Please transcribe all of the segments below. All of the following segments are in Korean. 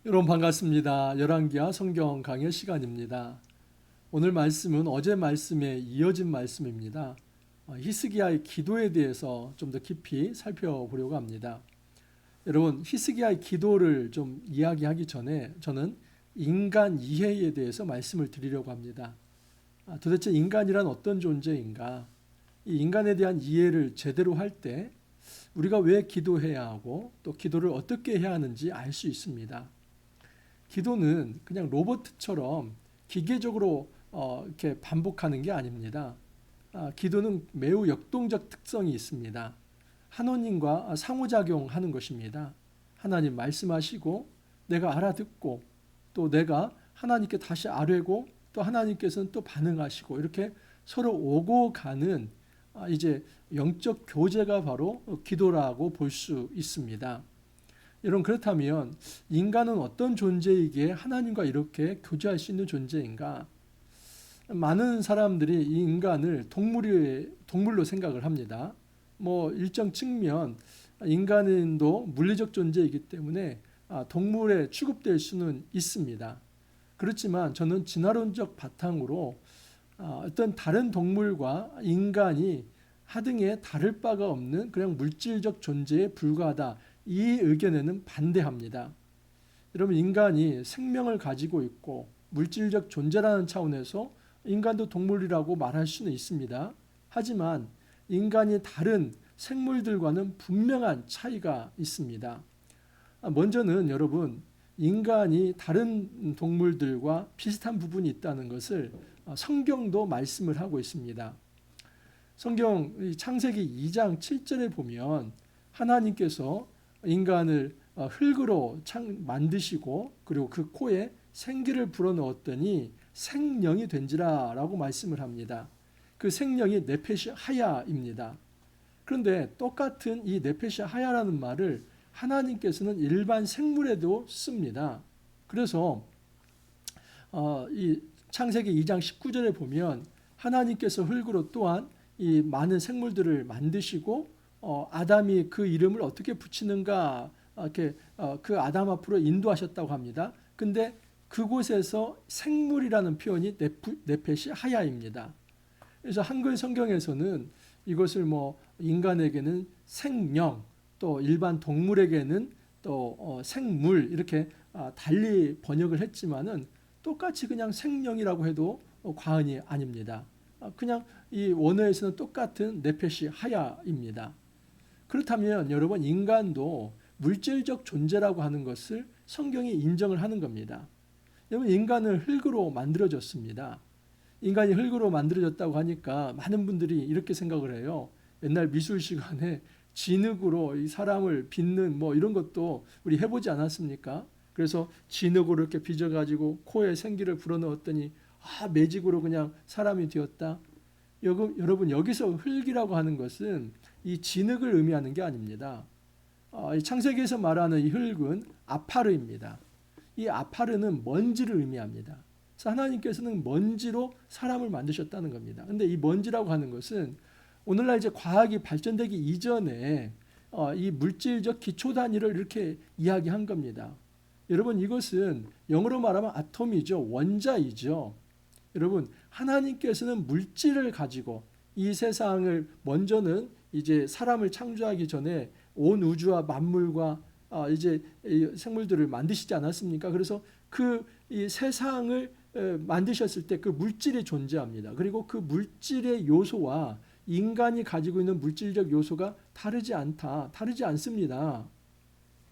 여러분 반갑습니다. 열왕기하 성경 강의 시간입니다. 오늘 말씀은 어제 말씀에 이어진 말씀입니다. 히스기야의 기도에 대해서 좀 더 깊이 살펴보려고 합니다. 여러분, 히스기야의 기도를 좀 이야기하기 전에 저는 인간 이해에 대해서 말씀을 드리려고 합니다. 도대체 인간이란 어떤 존재인가? 이 인간에 대한 이해를 제대로 할 때 우리가 왜 기도해야 하고 또 기도를 어떻게 해야 하는지 알 수 있습니다. 기도는 그냥 로봇처럼 기계적으로 이렇게 반복하는 게 아닙니다. 기도는 매우 역동적 특성이 있습니다. 하나님과 상호작용하는 것입니다. 하나님 말씀하시고 내가 알아듣고 또 내가 하나님께 다시 아뢰고 또 하나님께서는 또 반응하시고 이렇게 서로 오고 가는 이제 영적 교제가 바로 기도라고 볼 수 있습니다. 여러분, 그렇다면 인간은 어떤 존재이기에 하나님과 이렇게 교제할 수 있는 존재인가? 많은 사람들이 이 인간을 동물로 생각을 합니다. 일정 측면 인간도 물리적 존재이기 때문에 동물에 취급될 수는 있습니다. 그렇지만 저는 진화론적 바탕으로 어떤 다른 동물과 인간이 하등에 다를 바가 없는 그냥 물질적 존재에 불과하다. 이 의견에는 반대합니다. 여러분, 인간이 생명을 가지고 있고 물질적 존재라는 차원에서 인간도 동물이라고 말할 수는 있습니다. 하지만 인간이 다른 생물들과는 분명한 차이가 있습니다. 먼저는 여러분, 인간이 다른 동물들과 비슷한 부분이 있다는 것을 성경도 말씀을 하고 있습니다. 성경 창세기 2장 7절에 보면 하나님께서 인간을 흙으로 만드시고 그리고 그 코에 생기를 불어넣었더니 생령이 된지라 라고 말씀을 합니다. 그 생령이 네페시 하야입니다. 그런데 똑같은 이 네페시 하야라는 말을 하나님께서는 일반 생물에도 씁니다. 그래서 이 창세기 2장 19절에 보면 하나님께서 흙으로 또한 이 많은 생물들을 만드시고 아담이 그 이름을 어떻게 붙이는가 이렇게 그 아담 앞으로 인도하셨다고 합니다. 근데 그곳에서 생물이라는 표현이 네펫이 하야입니다. 그래서 한글 성경에서는 이것을 인간에게는 생명, 또 일반 동물에게는 또 생물 이렇게 달리 번역을 했지만은 똑같이 그냥 생명이라고 해도 과언이 아닙니다. 그냥 이 원어에서는 똑같은 네펫이 하야입니다. 그렇다면 여러분, 인간도 물질적 존재라고 하는 것을 성경이 인정을 하는 겁니다. 여러분, 인간은 흙으로 만들어졌습니다. 인간이 흙으로 만들어졌다고 하니까 많은 분들이 이렇게 생각을 해요. 옛날 미술 시간에 진흙으로 이 사람을 빚는 이런 것도 우리 해보지 않았습니까? 그래서 진흙으로 이렇게 빚어가지고 코에 생기를 불어넣었더니 매직으로 그냥 사람이 되었다. 여러분, 여기서 흙이라고 하는 것은 이 진흙을 의미하는 게 아닙니다. 이 창세기에서 말하는 이 흙은 아파르입니다. 이 아파르는 먼지를 의미합니다. 그래서 하나님께서는 먼지로 사람을 만드셨다는 겁니다. 그런데 이 먼지라고 하는 것은 오늘날 이제 과학이 발전되기 이전에 이 물질적 기초 단위를 이렇게 이야기한 겁니다. 여러분, 이것은 영어로 말하면 아톰이죠. 원자이죠. 여러분, 하나님께서는 물질을 가지고 이 세상을 먼저는 이제 사람을 창조하기 전에 온 우주와 만물과 이제 생물들을 만드시지 않았습니까? 그래서 그 이 세상을 만드셨을 때 그 물질이 존재합니다. 그리고 그 물질의 요소와 인간이 가지고 있는 물질적 요소가 다르지 않습니다.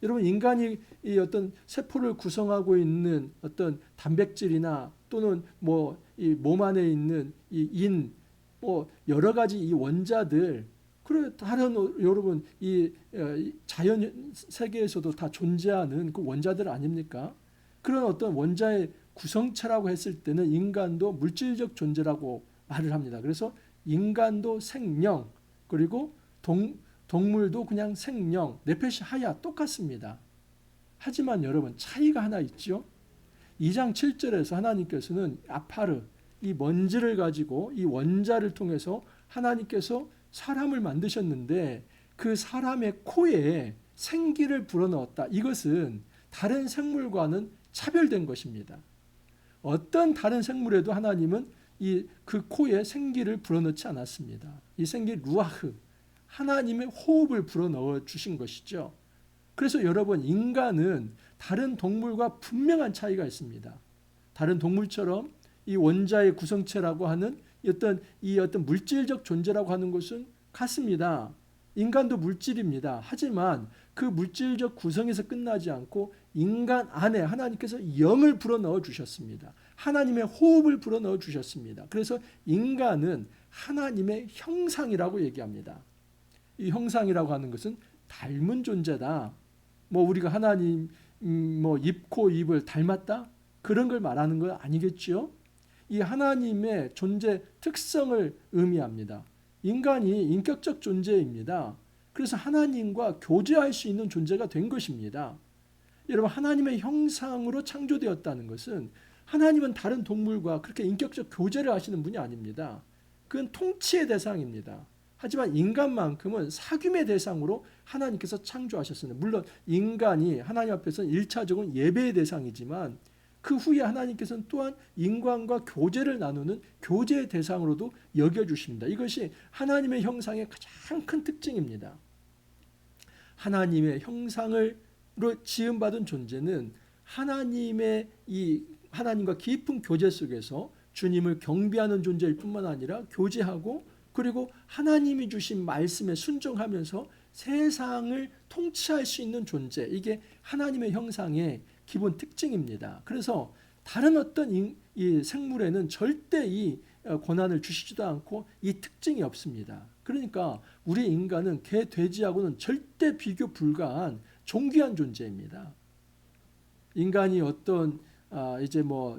여러분, 인간이 이 어떤 세포를 구성하고 있는 어떤 단백질이나 또는 이 몸 안에 있는 이 여러 가지 이 원자들, 그리고 다른 여러분 이 자연 세계에서도 다 존재하는 그 원자들 아닙니까? 그런 어떤 원자의 구성체라고 했을 때는 인간도 물질적 존재라고 말을 합니다. 그래서 인간도 생명, 그리고 동물도 그냥 생명, 네펫이 하야 똑같습니다. 하지만 여러분, 차이가 하나 있죠. 2장 7절에서 하나님께서는 아파르, 이 먼지를 가지고 이 원자를 통해서 하나님께서 사람을 만드셨는데 그 사람의 코에 생기를 불어넣었다. 이것은 다른 생물과는 차별된 것입니다. 어떤 다른 생물에도 하나님은 그 코에 생기를 불어넣지 않았습니다. 이 생기 루아흐, 하나님의 호흡을 불어넣어 주신 것이죠. 그래서 여러분, 인간은 다른 동물과 분명한 차이가 있습니다. 다른 동물처럼 이 원자의 구성체라고 하는 어떤 물질적 존재라고 하는 것은 같습니다. 인간도 물질입니다. 하지만 그 물질적 구성에서 끝나지 않고 인간 안에 하나님께서 영을 불어넣어 주셨습니다. 하나님의 호흡을 불어넣어 주셨습니다. 그래서 인간은 하나님의 형상이라고 얘기합니다. 이 형상이라고 하는 것은 닮은 존재다. 우리가 하나님 입, 코, 입을 닮았다? 그런 걸 말하는 건 아니겠죠? 이 하나님의 존재 특성을 의미합니다. 인간이 인격적 존재입니다. 그래서 하나님과 교제할 수 있는 존재가 된 것입니다. 여러분, 하나님의 형상으로 창조되었다는 것은 하나님은 다른 동물과 그렇게 인격적 교제를 하시는 분이 아닙니다. 그건 통치의 대상입니다. 하지만 인간만큼은 사귐의 대상으로 하나님께서 창조하셨습니다. 물론 인간이 하나님 앞에서는 1차적으로 예배의 대상이지만 그 후에 하나님께서는 또한 인간과 교제를 나누는 교제의 대상으로도 여겨주십니다. 이것이 하나님의 형상의 가장 큰 특징입니다. 하나님의 형상으로 지음받은 존재는 하나님과 깊은 교제 속에서 주님을 경배하는 존재일 뿐만 아니라 교제하고, 그리고 하나님이 주신 말씀에 순종하면서 세상을 통치할 수 있는 존재, 이게 하나님의 형상의 기본 특징입니다. 그래서 다른 어떤 이 생물에는 절대 이 권한을 주시지도 않고 이 특징이 없습니다. 그러니까 우리 인간은 개, 돼지하고는 절대 비교 불가한 존귀한 존재입니다. 인간이 어떤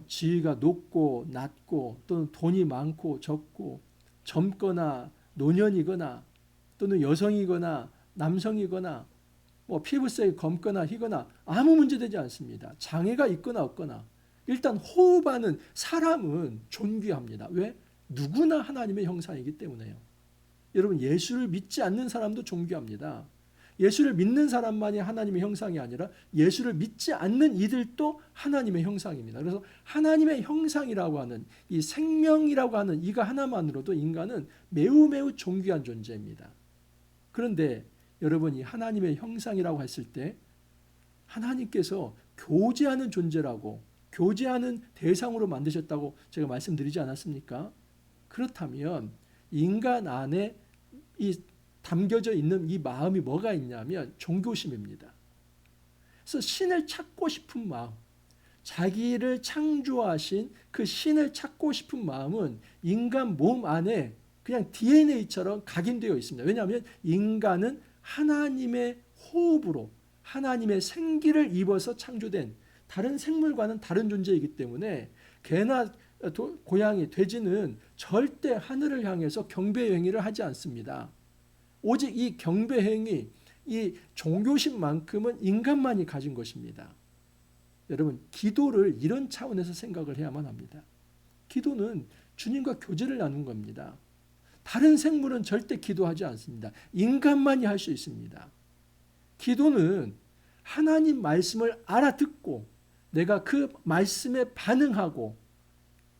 지위가 높고 낮고, 또는 돈이 많고 적고, 젊거나 노년이거나, 또는 여성이거나 남성이거나, 피부색이 검거나 희거나 아무 문제되지 않습니다. 장애가 있거나 없거나, 일단 호흡하는 사람은 존귀합니다. 왜? 누구나 하나님의 형상이기 때문에요. 여러분, 예수를 믿지 않는 사람도 존귀합니다. 예수를 믿는 사람만이 하나님의 형상이 아니라 예수를 믿지 않는 이들도 하나님의 형상입니다. 그래서 하나님의 형상이라고 하는 이 생명이라고 하는 이거 하나만으로도 인간은 매우 매우 존귀한 존재입니다. 그런데 여러분, 이 하나님의 형상이라고 했을 때 하나님께서 교제하는 존재라고, 교제하는 대상으로 만드셨다고 제가 말씀드리지 않았습니까? 그렇다면 인간 안에 담겨져 있는 이 마음이 뭐가 있냐면 종교심입니다. 그래서 신을 찾고 싶은 마음, 자기를 창조하신 그 신을 찾고 싶은 마음은 인간 몸 안에 그냥 DNA처럼 각인되어 있습니다. 왜냐하면 인간은 하나님의 호흡으로 하나님의 생기를 입어서 창조된 다른 생물과는 다른 존재이기 때문에 개나 고양이, 돼지는 절대 하늘을 향해서 경배 행위를 하지 않습니다. 오직 이 경배 행위, 이 종교심만큼은 인간만이 가진 것입니다. 여러분, 기도를 이런 차원에서 생각을 해야만 합니다. 기도는 주님과 교제를 나누는 겁니다. 다른 생물은 절대 기도하지 않습니다. 인간만이 할 수 있습니다. 기도는 하나님 말씀을 알아듣고 내가 그 말씀에 반응하고,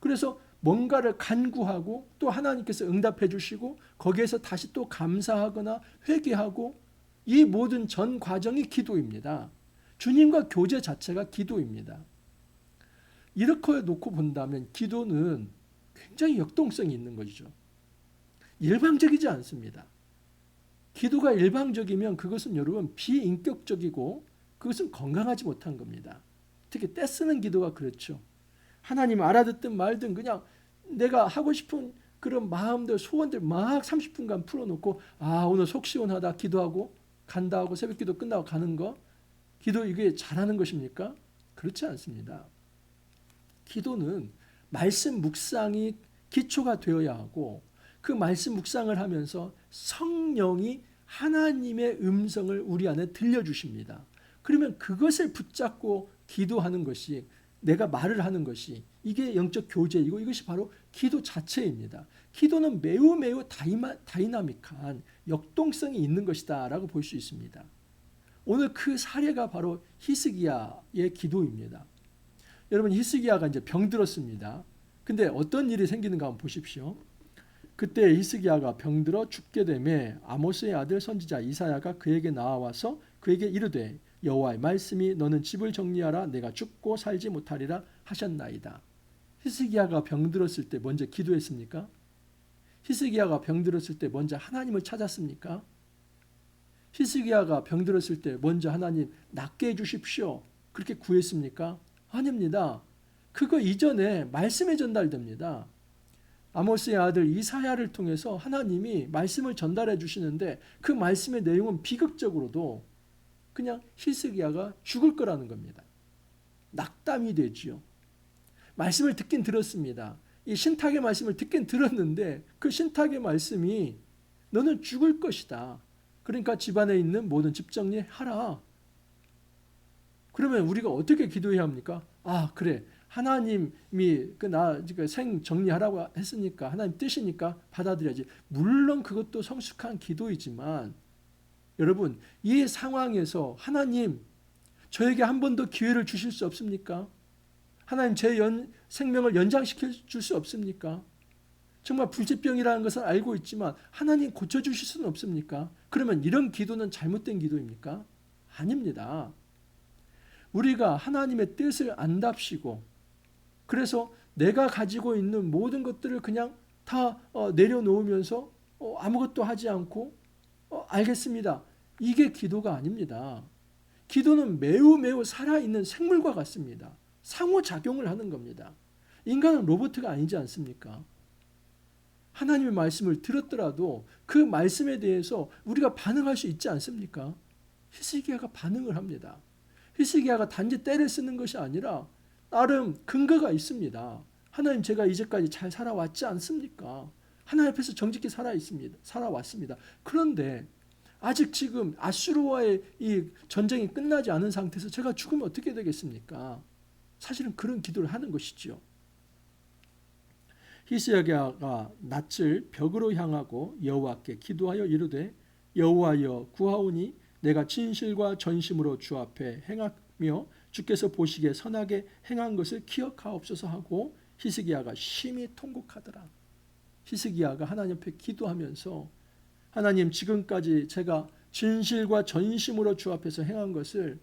그래서 뭔가를 간구하고 또 하나님께서 응답해 주시고 거기에서 다시 또 감사하거나 회개하고, 이 모든 전 과정이 기도입니다. 주님과 교제 자체가 기도입니다. 이렇게 놓고 본다면 기도는 굉장히 역동성이 있는 것이죠. 일방적이지 않습니다. 기도가 일방적이면 그것은 여러분 비인격적이고 그것은 건강하지 못한 겁니다. 특히 떼쓰는 기도가 그렇죠. 하나님 알아듣든 말든 그냥 내가 하고 싶은 그런 마음들, 소원들 막 30분간 풀어놓고 오늘 속 시원하다 기도하고 간다 하고 새벽 기도 끝나고 가는 거, 기도 이게 잘하는 것입니까? 그렇지 않습니다. 기도는 말씀 묵상이 기초가 되어야 하고, 그 말씀 묵상을 하면서 성령이 하나님의 음성을 우리 안에 들려주십니다. 그러면 그것을 붙잡고 기도하는 것이, 내가 말을 하는 것이, 이게 영적 교제이고 이것이 바로 기도 자체입니다. 기도는 매우 매우 다이나믹한 역동성이 있는 것이다 라고 볼 수 있습니다. 오늘 그 사례가 바로 히스기야의 기도입니다. 여러분, 히스기야가 이제 병들었습니다. 근데 어떤 일이 생기는가 한번 보십시오. 그때 히스기야가 병들어 죽게 되매 아모스의 아들 선지자 이사야가 그에게 나와서 그에게 이르되 여호와의 말씀이 너는 집을 정리하라 내가 죽고 살지 못하리라 하셨나이다. 히스기야가 병들었을 때 먼저 기도했습니까? 히스기야가 병들었을 때 먼저 하나님을 찾았습니까? 히스기야가 병들었을 때 먼저 하나님 낫게 해주십시오 그렇게 구했습니까? 아닙니다. 그거 이전에 말씀이 전달됩니다. 아모스의 아들 이사야를 통해서 하나님이 말씀을 전달해 주시는데 그 말씀의 내용은 비극적으로도 그냥 히스기야가 죽을 거라는 겁니다. 낙담이 되지요. 말씀을 듣긴 들었습니다. 이 신탁의 말씀을 듣긴 들었는데 그 신탁의 말씀이 너는 죽을 것이다. 그러니까 집안에 있는 모든 집 정리하라. 그러면 우리가 어떻게 기도해야 합니까? 아, 그래. 하나님이 나 생 정리하라고 했으니까 하나님 뜻이니까 받아들여야지. 물론 그것도 성숙한 기도이지만 여러분, 이 상황에서 하나님 저에게 한 번 더 기회를 주실 수 없습니까? 하나님 제 생명을 연장시켜 줄 수 없습니까? 정말 불치병이라는 것을 알고 있지만 하나님 고쳐주실 수는 없습니까? 그러면 이런 기도는 잘못된 기도입니까? 아닙니다. 우리가 하나님의 뜻을 안답시고 그래서 내가 가지고 있는 모든 것들을 그냥 다 내려놓으면서 아무것도 하지 않고 알겠습니다. 이게 기도가 아닙니다. 기도는 매우 살아있는 생물과 같습니다. 상호작용을 하는 겁니다. 인간은 로봇가 아니지 않습니까? 하나님의 말씀을 들었더라도 그 말씀에 대해서 우리가 반응할 수 있지 않습니까? 히스기야가 반응을 합니다. 히스기야가 단지 떼를 쓰는 것이 아니라 나름 근거가 있습니다. 하나님 제가 이제까지 잘 살아왔지 않습니까? 하나님 앞에서 정직히 살아왔습니다. 그런데 아직 지금 아수르와의 이 전쟁이 끝나지 않은 상태에서 제가 죽으면 어떻게 되겠습니까? 사실은 그런 기도를 하는 것이지요. 히스기야가 낯을 벽으로 향하고 여호와께 기도하여 이르되 여호와여 구하오니 내가 진실과 전심으로 주 앞에 행하며 주께서 보시기에 선하게 행한 것을 기억하옵소서 하고 히스기야가 심히 통곡하더라. 히스기야가 하나님 앞에 기도하면서 하나님 지금까지 제가 진실과 전심으로 주 앞에서 행한 것을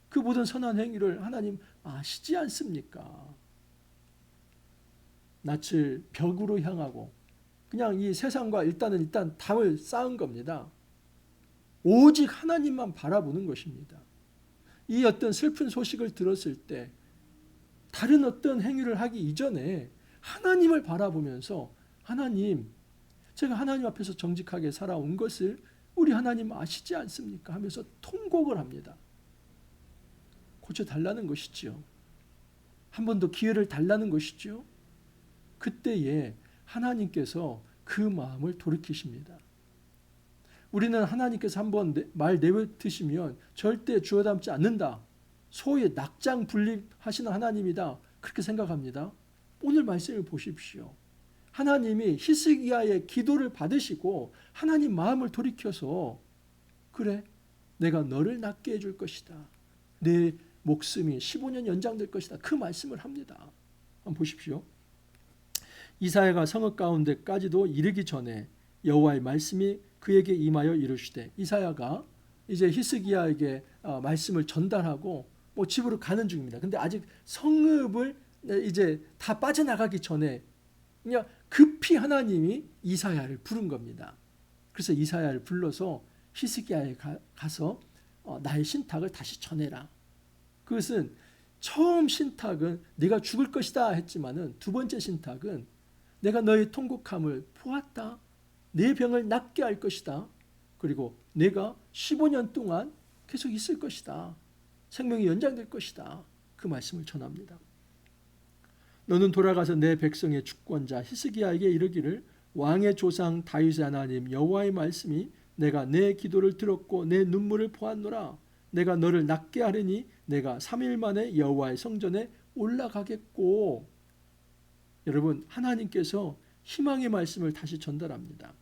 그 모든 선한 행위를 하나님 아시지 않습니까? 낯을 벽으로 향하고 그냥 이 세상과 일단 담을 쌓은 겁니다. 오직 하나님만 바라보는 것입니다. 이 어떤 슬픈 소식을 들었을 때 다른 어떤 행위를 하기 이전에 하나님을 바라보면서 하나님 제가 하나님 앞에서 정직하게 살아온 것을 우리 하나님 아시지 않습니까? 하면서 통곡을 합니다. 고쳐달라는 것이지요. 한 번 더 기회를 달라는 것이지요. 그때에 하나님께서 그 마음을 돌이키십니다. 우리는 하나님께서 한번 말 내뱉으시면 절대 주워 담지 않는다. 소위 낙장 분립하시는 하나님이다. 그렇게 생각합니다. 오늘 말씀을 보십시오. 하나님이 히스기야의 기도를 받으시고 하나님 마음을 돌이켜서 그래 내가 너를 낫게 해줄 것이다. 내 목숨이 15년 연장될 것이다. 그 말씀을 합니다. 한번 보십시오. 이사야가 성읍 가운데까지도 이르기 전에 여호와의 말씀이 그에게 임하여 이르시되 이사야가 이제 히스기야에게 말씀을 전달하고 집으로 가는 중입니다. 근데 아직 성읍을 이제 다 빠져나가기 전에 그냥 급히 하나님이 이사야를 부른 겁니다. 그래서 이사야를 불러서 히스기야에 가서 나의 신탁을 다시 전해라. 그것은 처음 신탁은 네가 죽을 것이다 했지만은 두 번째 신탁은 내가 너의 통곡함을 보았다. 내 병을 낫게 할 것이다. 그리고 내가 15년 동안 계속 있을 것이다. 생명이 연장될 것이다. 그 말씀을 전합니다. 너는 돌아가서 내 백성의 주권자 히스기야에게 이르기를 왕의 조상 다윗의 하나님 여호와의 말씀이 내가 내 기도를 들었고 내 눈물을 보았노라. 내가 너를 낫게 하리니 내가 3일 만에 여호와의 성전에 올라가겠고. 여러분 하나님께서 희망의 말씀을 다시 전달합니다.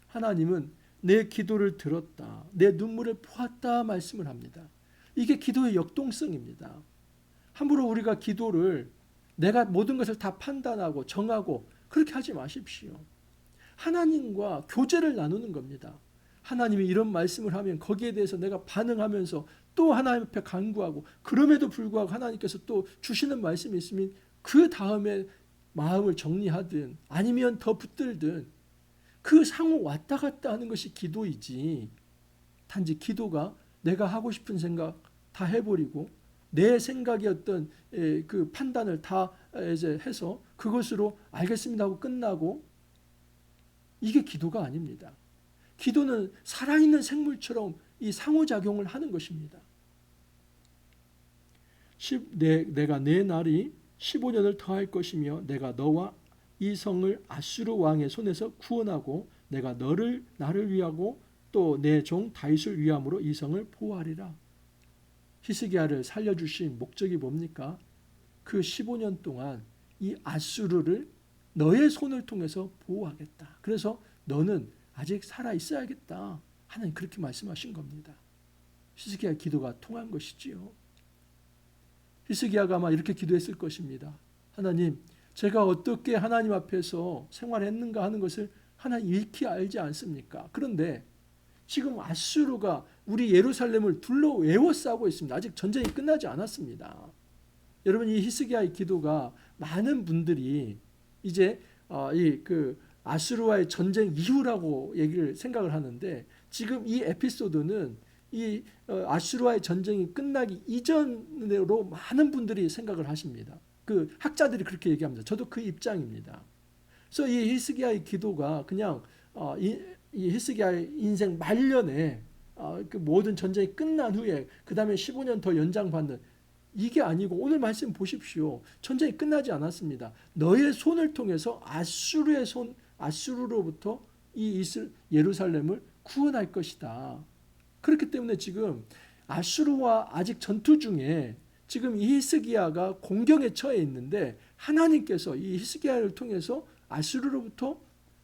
하나님은 내 기도를 들었다. 내 눈물을 보았다 말씀을 합니다. 이게 기도의 역동성입니다. 함부로 우리가 기도를 내가 모든 것을 다 판단하고 정하고 그렇게 하지 마십시오. 하나님과 교제를 나누는 겁니다. 하나님이 이런 말씀을 하면 거기에 대해서 내가 반응하면서 또 하나님 앞에 간구하고, 그럼에도 불구하고 하나님께서 또 주시는 말씀이 있으면 그 다음에 마음을 정리하든 아니면 더 붙들든 그 상호 왔다 갔다 하는 것이 기도이지, 단지 기도가 내가 하고 싶은 생각 다 해버리고 내 생각의 어떤 그 판단을 다 이제 해서 그것으로 알겠습니다 하고 끝나고, 이게 기도가 아닙니다. 기도는 살아있는 생물처럼 이 상호작용을 하는 것입니다. 내가 내 날이 15년을 더할 것이며 내가 너와 이 성을 아수르 왕의 손에서 구원하고 내가 나를 위하고 또 내 종 다윗을 위함으로 이 성을 보호하리라. 히스기야를 살려주신 목적이 뭡니까? 그 15년 동안 이 아수르를 너의 손을 통해서 보호하겠다. 그래서 너는 아직 살아 있어야겠다. 하나님 그렇게 말씀하신 겁니다. 히스기야의 기도가 통한 것이지요. 히스기야가 아마 이렇게 기도했을 것입니다. 하나님, 제가 어떻게 하나님 앞에서 생활했는가 하는 것을 하나님 익히 알지 않습니까? 그런데 지금 아수르가 우리 예루살렘을 둘러 에워싸고 있습니다. 아직 전쟁이 끝나지 않았습니다. 여러분, 이 히스기야의 기도가 많은 분들이 이제 그 아수르와의 전쟁 이후라고 생각을 하는데, 지금 이 에피소드는 이 아수르와의 전쟁이 끝나기 이전으로 많은 분들이 생각을 하십니다. 그 학자들이 그렇게 얘기합니다. 저도 그 입장입니다. 그래서 이 히스기야의 기도가 그냥 이 히스기야의 인생 말년에 그 모든 전쟁이 끝난 후에 그 다음에 15년 더 연장받는, 이게 아니고 오늘 말씀 보십시오. 전쟁이 끝나지 않았습니다. 너의 손을 통해서 아수르로부터 이 예루살렘을 구원할 것이다. 그렇기 때문에 지금 아수르와 아직 전투 중에 지금 이 히스기야가 공경에 처해 있는데, 하나님께서 이 히스기야를 통해서 아수르로부터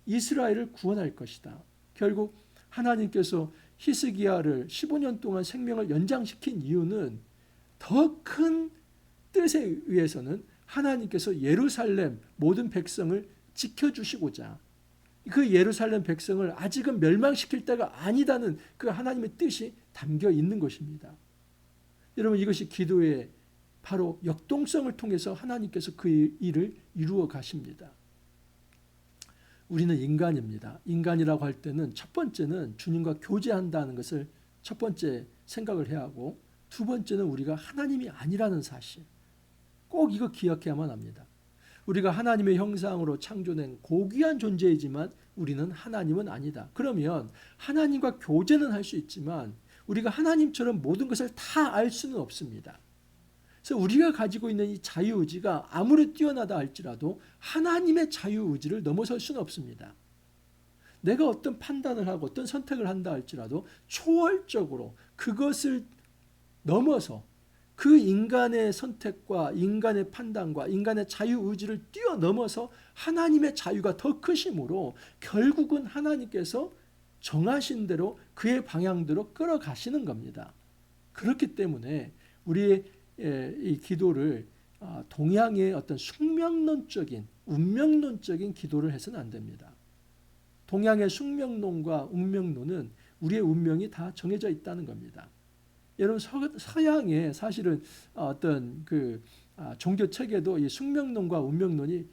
이스라엘을 구원할 것이다. 결국 하나님께서 히스기야를 15년 동안 생명을 연장시킨 이유는 더 큰 뜻에 의해서는 하나님께서 예루살렘 모든 백성을 지켜주시고자, 그 예루살렘 백성을 아직은 멸망시킬 때가 아니다는 그 하나님의 뜻이 담겨 있는 것입니다. 여러분, 이것이 기도의 바로 역동성을 통해서 하나님께서 그 일을 이루어 가십니다. 우리는 인간입니다. 인간이라고 할 때는 첫 번째는 주님과 교제한다는 것을 첫 번째 생각을 해야 하고, 두 번째는 우리가 하나님이 아니라는 사실, 꼭 이거 기억해야만 합니다. 우리가 하나님의 형상으로 창조된 고귀한 존재이지만 우리는 하나님은 아니다. 그러면 하나님과 교제는 할 수 있지만 우리가 하나님처럼 모든 것을 다 알 수는 없습니다. 그래서 우리가 가지고 있는 이 자유의지가 아무리 뛰어나다 할지라도 하나님의 자유의지를 넘어설 수는 없습니다. 내가 어떤 판단을 하고 어떤 선택을 한다 할지라도 초월적으로 그것을 넘어서 그 인간의 선택과 인간의 판단과 인간의 자유의지를 뛰어넘어서 하나님의 자유가 더 크심으로 결국은 하나님께서 정하신 대로 그의 방향대로 끌어가시는 겁니다. 그렇기 때문에 우리의 이 기도를 동양의 어떤 숙명론적인 운명론적인 기도를 해서는 안 됩니다. 동양의 숙명론과 운명론은 우리의 운명이 다 정해져 있다는 겁니다. 여러분, 서양에 사실은 어떤 그 종교 체계도 이 숙명론과 운명론이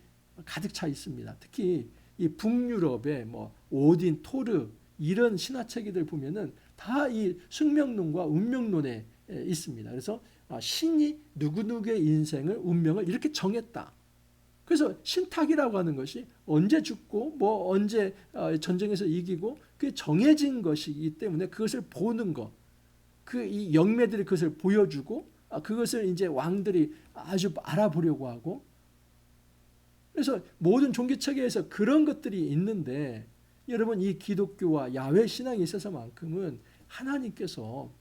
가득 차 있습니다. 특히 이 북유럽의 뭐 오딘, 토르 이런 신화 체계들 보면은 다 이 숙명론과 운명론에 있습니다. 그래서 신이 누구누구의 인생을 운명을 이렇게 정했다. 그래서 신탁이라고 하는 것이 언제 죽고 뭐 언제 전쟁에서 이기고 그게 정해진 것이기 때문에 그것을 보는 것, 그 이 영매들이 그것을 보여주고 그것을 이제 왕들이 아주 알아보려고 하고, 그래서 모든 종교 체계에서 그런 것들이 있는데, 여러분, 이 기독교와 야훼 신앙에 있어서만큼은 하나님께서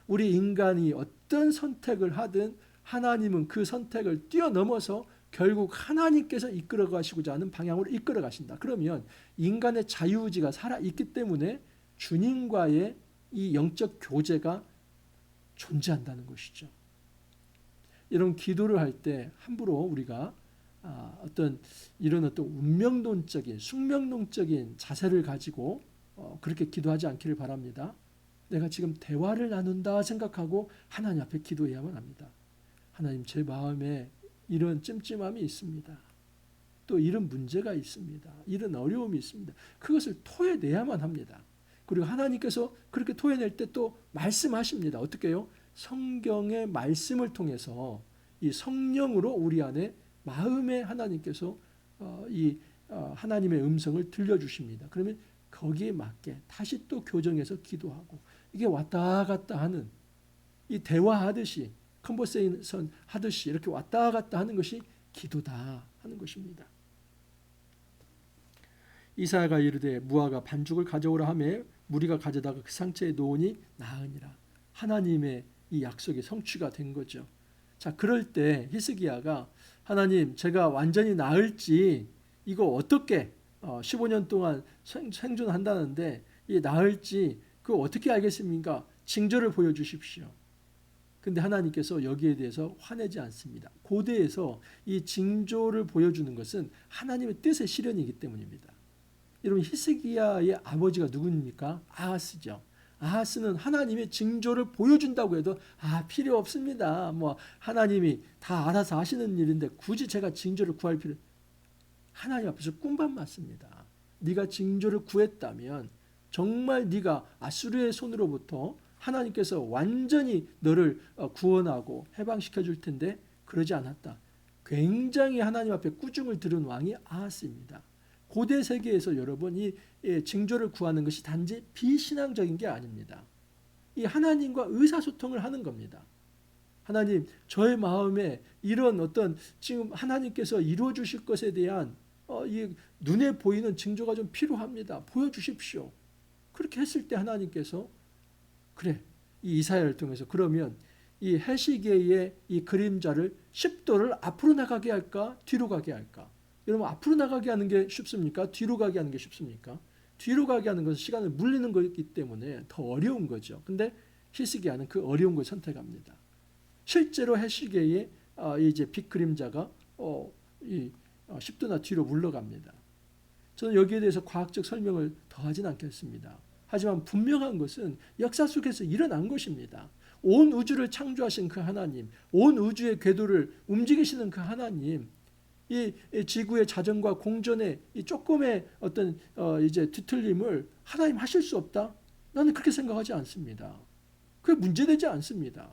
우리 인간이 어떤 선택을 하든 하나님은 그 선택을 뛰어넘어서 결국 하나님께서 이끌어 가시고자 하는 방향으로 이끌어 가신다. 그러면 인간의 자유의지가 살아있기 때문에 주님과의 이 영적 교제가 존재한다는 것이죠. 이런 기도를 할 때 함부로 우리가 이런 어떤 운명론적인 숙명론적인 자세를 가지고 그렇게 기도하지 않기를 바랍니다. 내가 지금 대화를 나눈다 생각하고 하나님 앞에 기도해야만 합니다. 하나님, 제 마음에 이런 찜찜함이 있습니다. 또 이런 문제가 있습니다. 이런 어려움이 있습니다. 그것을 토해내야만 합니다. 그리고 하나님께서 그렇게 토해낼 때 또 말씀하십니다. 어떻게 해요? 성경의 말씀을 통해서 이 성령으로 우리 안에 마음에 하나님께서 하나님의 음성을 들려주십니다. 그러면 거기에 맞게 다시 또 교정해서 기도하고, 이게 왔다 갔다 하는, 이 대화하듯이 컨버세이션 하듯이 이렇게 왔다 갔다 하는 것이 기도다 하는 것입니다. 이사야가 이르되 무화과 반죽을 가져오라 하매 무리가 가져다가 그 상처에 놓으니 나으니라. 하나님의 이 약속이 성취가 된 거죠. 자, 그럴 때 히스기야가 하나님, 제가 완전히 나을지 이거 어떻게 15년 동안 생존한다는데 이 나을지 그거 어떻게 알겠습니까? 징조를 보여주십시오. 근데 하나님께서 여기에 대해서 화내지 않습니다. 고대에서 이 징조를 보여주는 것은 하나님의 뜻의 실현이기 때문입니다. 여러분, 히스기야의 아버지가 누구입니까? 아하스죠. 아하스는 하나님의 징조를 보여준다고 해도 필요 없습니다. 뭐 하나님이 다 알아서 하시는 일인데 굳이 제가 징조를 구할 필요, 하나님 앞에서 꿈만 맞습니다. 네가 징조를 구했다면 정말 네가 아수르의 손으로부터 하나님께서 완전히 너를 구원하고 해방시켜 줄 텐데 그러지 않았다. 굉장히 하나님 앞에 꾸중을 들은 왕이 아하스입니다. 고대 세계에서 여러분 이 징조를 구하는 것이 단지 비신앙적인 게 아닙니다. 이 하나님과 의사소통을 하는 겁니다. 하나님, 저의 마음에 이런 어떤 지금 하나님께서 이루어 주실 것에 대한 이 눈에 보이는 징조가 좀 필요합니다. 보여주십시오. 그렇게 했을 때 하나님께서 그래, 이 이사야를 통해서 그러면 이 해시계의 이 그림자를 10도를 앞으로 나가게 할까? 뒤로 가게 할까? 여러분, 앞으로 나가게 하는 게 쉽습니까? 뒤로 가게 하는 게 쉽습니까? 뒤로 가게 하는 것은 시간을 물리는 거기 때문에 더 어려운 거죠. 근데 히스기야는 그 어려운 걸 선택합니다. 실제로 해시계의 이제 빛 그림자가 10도나 뒤로 물러갑니다. 저는 여기에 대해서 과학적 설명을 더하진 않겠습니다. 하지만 분명한 것은 역사 속에서 일어난 것입니다. 온 우주를 창조하신 그 하나님, 온 우주의 궤도를 움직이시는 그 하나님, 이 지구의 자전과 공전의 이 조금의 어떤 이제 뒤틀림을 하나님 하실 수 없다? 나는 그렇게 생각하지 않습니다. 그게 문제되지 않습니다.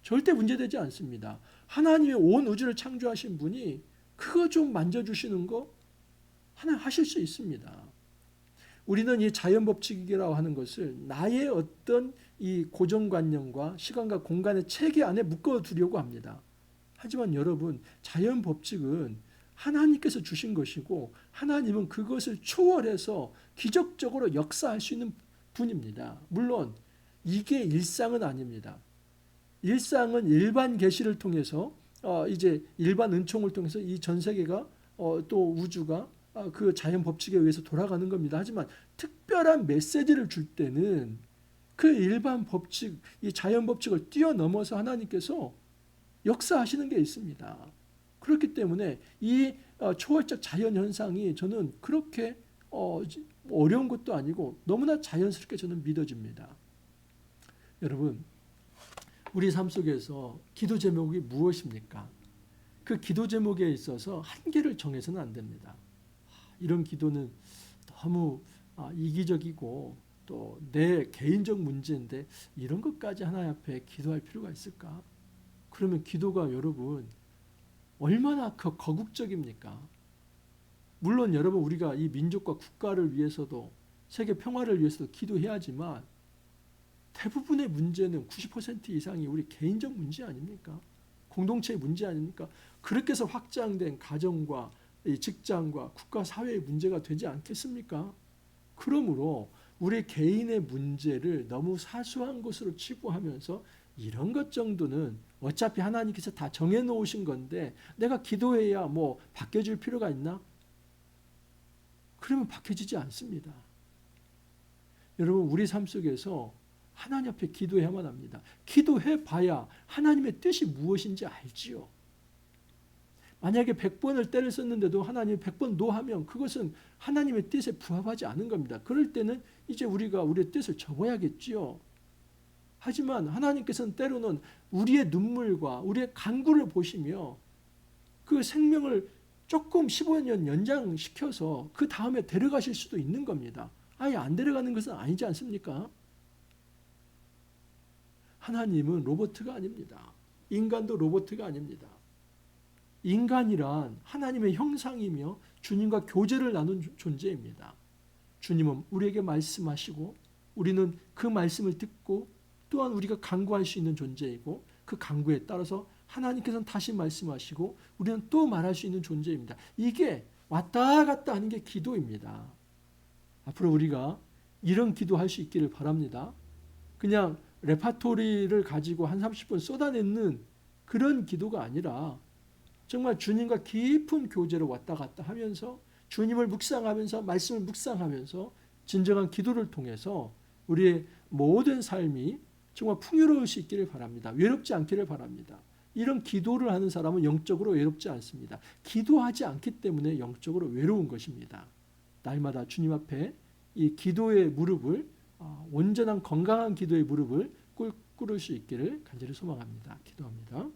절대 문제되지 않습니다. 하나님의 온 우주를 창조하신 분이 그거 좀 만져주시는 거 하나님 하실 수 있습니다. 우리는 이 자연법칙이라고 하는 것을 나의 어떤 이 고정관념과 시간과 공간의 체계 안에 묶어두려고 합니다. 하지만 여러분, 자연법칙은 하나님께서 주신 것이고 하나님은 그것을 초월해서 기적적으로 역사할 수 있는 분입니다. 물론 이게 일상은 아닙니다. 일상은 일반 계시를 통해서 이제 일반 은총을 통해서 이 전 세계가 또 우주가 그 자연 법칙에 의해서 돌아가는 겁니다. 하지만 특별한 메시지를 줄 때는 그 일반 법칙, 이 자연 법칙을 뛰어넘어서 하나님께서 역사하시는 게 있습니다. 그렇기 때문에 이 초월적 자연 현상이 저는 그렇게 어려운 것도 아니고 너무나 자연스럽게 저는 믿어집니다. 여러분, 우리 삶 속에서 기도 제목이 무엇입니까? 그 기도 제목에 있어서 한계를 정해서는 안 됩니다. 이런 기도는 너무 이기적이고 또 내 개인적 문제인데 이런 것까지 하나님 앞에 기도할 필요가 있을까? 그러면 기도가 여러분 얼마나 거국적입니까? 물론 여러분, 우리가 이 민족과 국가를 위해서도 세계 평화를 위해서도 기도해야지만 대부분의 문제는 90% 이상이 우리 개인적 문제 아닙니까? 공동체의 문제 아닙니까? 그렇게 해서 확장된 가정과 이 직장과 국가 사회의 문제가 되지 않겠습니까? 그러므로 우리 개인의 문제를 너무 사소한 것으로 치부하면서 이런 것 정도는 어차피 하나님께서 다 정해놓으신 건데 내가 기도해야 뭐 바뀌어질 필요가 있나? 그러면 바뀌어지지 않습니다. 여러분 우리 삶 속에서 하나님 앞에 기도해야만 합니다. 기도해 봐야 하나님의 뜻이 무엇인지 알지요. 만약에 100번을 때를 썼는데도 하나님이 100번 노하면 그것은 하나님의 뜻에 부합하지 않은 겁니다. 그럴 때는 이제 우리가 우리의 뜻을 접어야겠지요. 하지만 하나님께서는 때로는 우리의 눈물과 우리의 간구를 보시며 그 생명을 조금 15년 연장시켜서 그 다음에 데려가실 수도 있는 겁니다. 아예 안 데려가는 것은 아니지 않습니까? 하나님은 로봇가 아닙니다. 인간도 로봇가 아닙니다. 인간이란 하나님의 형상이며 주님과 교제를 나눈 존재입니다. 주님은 우리에게 말씀하시고 우리는 그 말씀을 듣고 또한 우리가 간구할 수 있는 존재이고 그 간구에 따라서 하나님께서는 다시 말씀하시고 우리는 또 말할 수 있는 존재입니다. 이게 왔다 갔다 하는 게 기도입니다. 앞으로 우리가 이런 기도할 수 있기를 바랍니다. 그냥 레파토리를 가지고 한 30분 쏟아내는 그런 기도가 아니라 정말 주님과 깊은 교제로 왔다 갔다 하면서 주님을 묵상하면서 말씀을 묵상하면서 진정한 기도를 통해서 우리의 모든 삶이 정말 풍요로울 수 있기를 바랍니다. 외롭지 않기를 바랍니다. 이런 기도를 하는 사람은 영적으로 외롭지 않습니다. 기도하지 않기 때문에 영적으로 외로운 것입니다. 날마다 주님 앞에 이 기도의 무릎을 온전한 건강한 기도의 무릎을 꿇을 수 있기를 간절히 소망합니다. 기도합니다.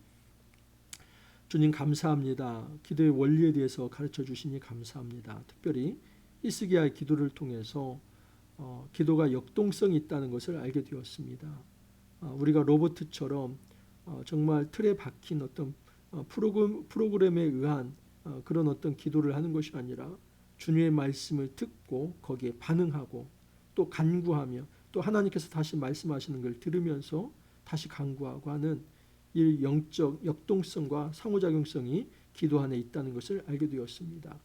주님 감사합니다. 기도의 원리에 대해서 가르쳐 주시니 감사합니다. 특별히 히스기야의 기도를 통해서 기도가 역동성이 있다는 것을 알게 되었습니다. 우리가 로봇처럼 정말 틀에 박힌 어떤 프로그램에 의한 그런 어떤 기도를 하는 것이 아니라 주님의 말씀을 듣고 거기에 반응하고 또 간구하며 또 하나님께서 다시 말씀하시는 걸 들으면서 다시 간구하고 하는 이 영적 역동성과 상호작용성이 기도 안에 있다는 것을 알게 되었습니다.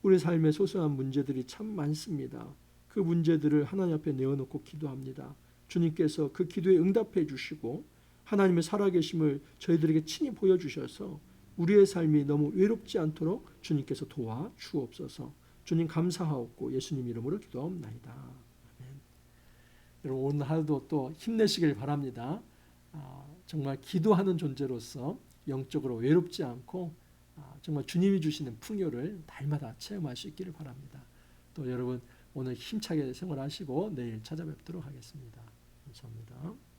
우리 삶의 소소한 문제들이 참 많습니다. 그 문제들을 하나님 앞에 내어놓고 기도합니다. 주님께서 그 기도에 응답해 주시고 하나님의 살아계심을 저희들에게 친히 보여주셔서 우리의 삶이 너무 외롭지 않도록 주님께서 도와주옵소서. 주님 감사하옵고 예수님 이름으로 기도하옵나이다. 아멘. 여러분 오늘 하루도 또 힘내시길 바랍니다. 정말 기도하는 존재로서 영적으로 외롭지 않고 정말 주님이 주시는 풍요를 날마다 체험할 수 있기를 바랍니다. 또 여러분 오늘 힘차게 생활하시고 내일 찾아뵙도록 하겠습니다. 감사합니다.